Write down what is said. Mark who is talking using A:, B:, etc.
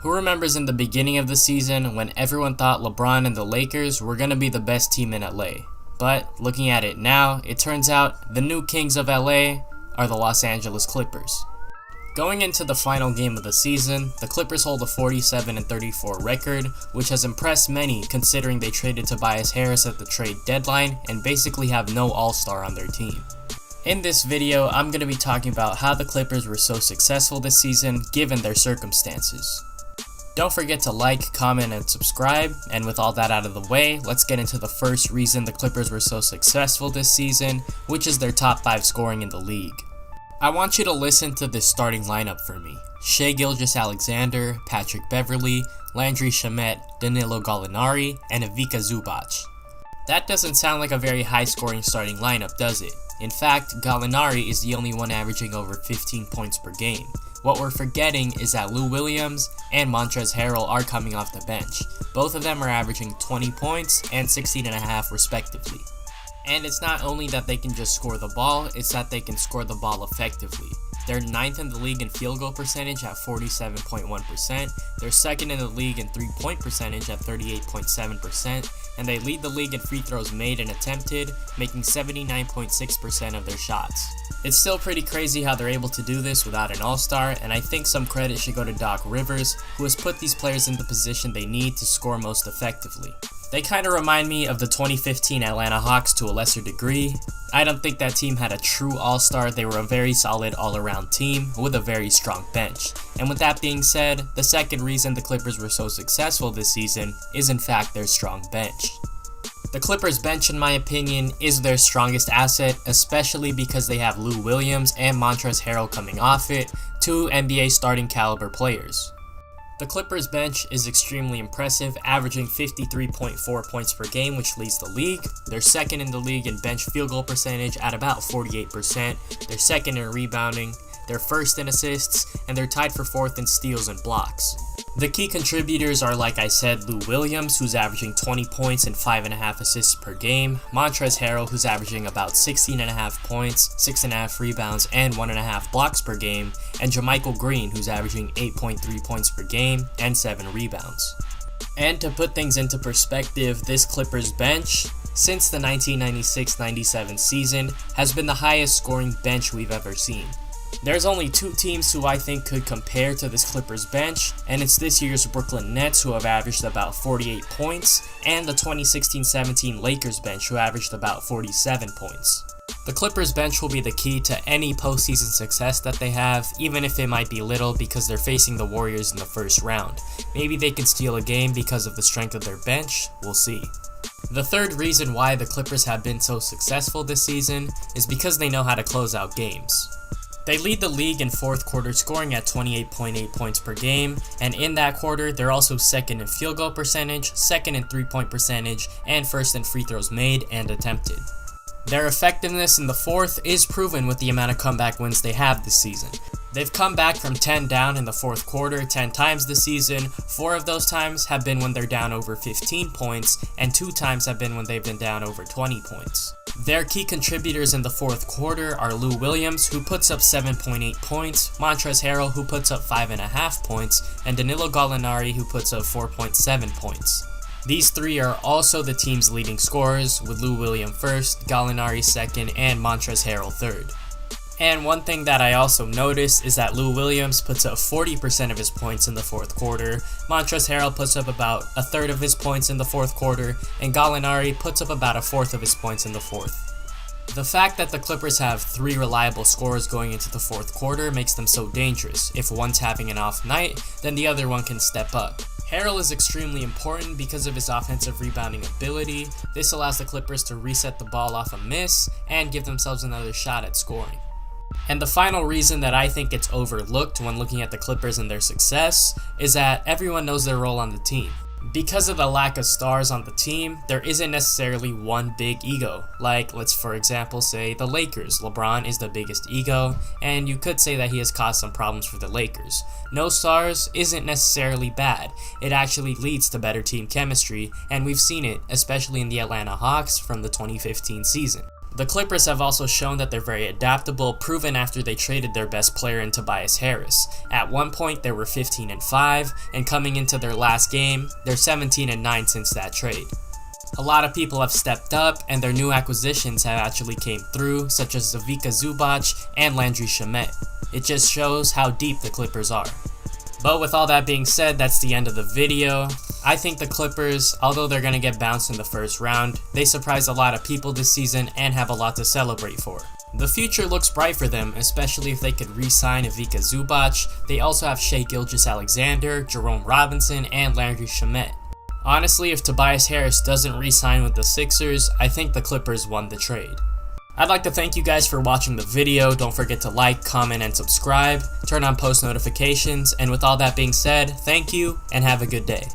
A: Who remembers in the beginning of the season when everyone thought LeBron and the Lakers were going to be the best team in LA? But looking at it now, it turns out the new kings of LA are the Los Angeles Clippers. Going into the final game of the season, the Clippers hold a 47-34 record, which has impressed many considering they traded Tobias Harris at the trade deadline and basically have no all-star on their team. In this video, I'm going to be talking about how the Clippers were so successful this season given their circumstances. Don't forget to like, comment, and subscribe, and with all that out of the way, let's get into the first reason the Clippers were so successful this season, which is their top 5 scoring in the league. I want you to listen to this starting lineup for me. Shai Gilgeous-Alexander, Patrick Beverley, Landry Shamet, Danilo Gallinari, and Ivica Zubac. That doesn't sound like a very high scoring starting lineup, does it? In fact, Gallinari is the only one averaging over 15 points per game. What we're forgetting is that Lou Williams and Montrezl Harrell are coming off the bench. Both of them are averaging 20 points and 16.5 respectively. And it's not only that they can just score the ball, it's that they can score the ball effectively. They're 9th in the league in field goal percentage at 47.1%, they're 2nd in the league in 3-point percentage at 38.7%, and they lead the league in free throws made and attempted, making 79.6% of their shots. It's still pretty crazy how they're able to do this without an all-star, and I think some credit should go to Doc Rivers, who has put these players in the position they need to score most effectively. They kinda remind me of the 2015 Atlanta Hawks to a lesser degree. I don't think that team had a true all-star, they were a very solid all-around team with a very strong bench. And with that being said, the second reason the Clippers were so successful this season is in fact their strong bench. The Clippers bench, in my opinion, is their strongest asset, especially because they have Lou Williams and Montrezl Harrell coming off it, 2 NBA starting caliber players. The Clippers bench is extremely impressive, averaging 53.4 points per game, which leads the league. They're 2nd in the league in bench field goal percentage at about 48%. They're 2nd in rebounding. They're 1st in assists, and they're tied for 4th in steals and blocks. The key contributors are, like I said, Lou Williams, who's averaging 20 points and 5.5 assists per game, Montrezl Harrell, who's averaging about 16.5 points, 6.5 rebounds, and 1.5 blocks per game, and JaMychal Green, who's averaging 8.3 points per game and 7 rebounds. And to put things into perspective, this Clippers bench, since the 1996-97 season, has been the highest scoring bench we've ever seen. There's only 2 teams who I think could compare to this Clippers bench, and it's this year's Brooklyn Nets, who have averaged about 48 points, and the 2016-17 Lakers bench, who averaged about 47 points. The Clippers bench will be the key to any postseason success that they have, even if it might be little because they're facing the Warriors in the first round. Maybe they can steal a game because of the strength of their bench, we'll see. The third reason why the Clippers have been so successful this season is because they know how to close out games. They lead the league in 4th quarter scoring at 28.8 points per game, and in that quarter, they're also 2nd in field goal percentage, 2nd in 3-point percentage, and 1st in free throws made and attempted. Their effectiveness in the 4th is proven with the amount of comeback wins they have this season. They've come back from 10 down in the 4th quarter 10 times this season. 4 of those times have been when they're down over 15 points, and 2 times have been when they've been down over 20 points. Their key contributors in the 4th quarter are Lou Williams, who puts up 7.8 points, Montrezl Harrell, who puts up 5.5 points, and Danilo Gallinari, who puts up 4.7 points. These 3 are also the team's leading scorers, with Lou Williams 1st, Gallinari 2nd, and Montrezl Harrell 3rd. And one thing that I also noticed is that Lou Williams puts up 40% of his points in the 4th quarter, Montrezl Harrell puts up about 1/3 of his points in the 4th quarter, and Gallinari puts up about 1/4 of his points in the 4th. The fact that the Clippers have 3 reliable scorers going into the 4th quarter makes them so dangerous. If one's having an off night, then the other one can step up. Harrell is extremely important because of his offensive rebounding ability. This allows the Clippers to reset the ball off a miss and give themselves another shot at scoring. And the final reason that I think it's overlooked when looking at the Clippers and their success is that everyone knows their role on the team. Because of the lack of stars on the team, there isn't necessarily one big ego. Like, let's for example say the Lakers. LeBron is the biggest ego, and you could say that he has caused some problems for the Lakers. No stars isn't necessarily bad. It actually leads to better team chemistry, and we've seen it, especially in the Atlanta Hawks from the 2015 season. The Clippers have also shown that they're very adaptable, proven after they traded their best player in Tobias Harris. At one point they were 15-5, and coming into their last game, they're 17-9 since that trade. A lot of people have stepped up, and their new acquisitions have actually came through, such as Ivica Zubac and Landry Shamet. It just shows how deep the Clippers are. But with all that being said, that's the end of the video. I think the Clippers, although they're going to get bounced in the first round, they surprised a lot of people this season and have a lot to celebrate for. The future looks bright for them, especially if they could re-sign Ivica Zubac. They also have Shai Gilgeous-Alexander, Jerome Robinson, and Landry Shamet. Honestly, if Tobias Harris doesn't re-sign with the Sixers, I think the Clippers won the trade. I'd like to thank you guys for watching the video. Don't forget to like, comment, and subscribe. Turn on post notifications. And with all that being said, thank you and have a good day.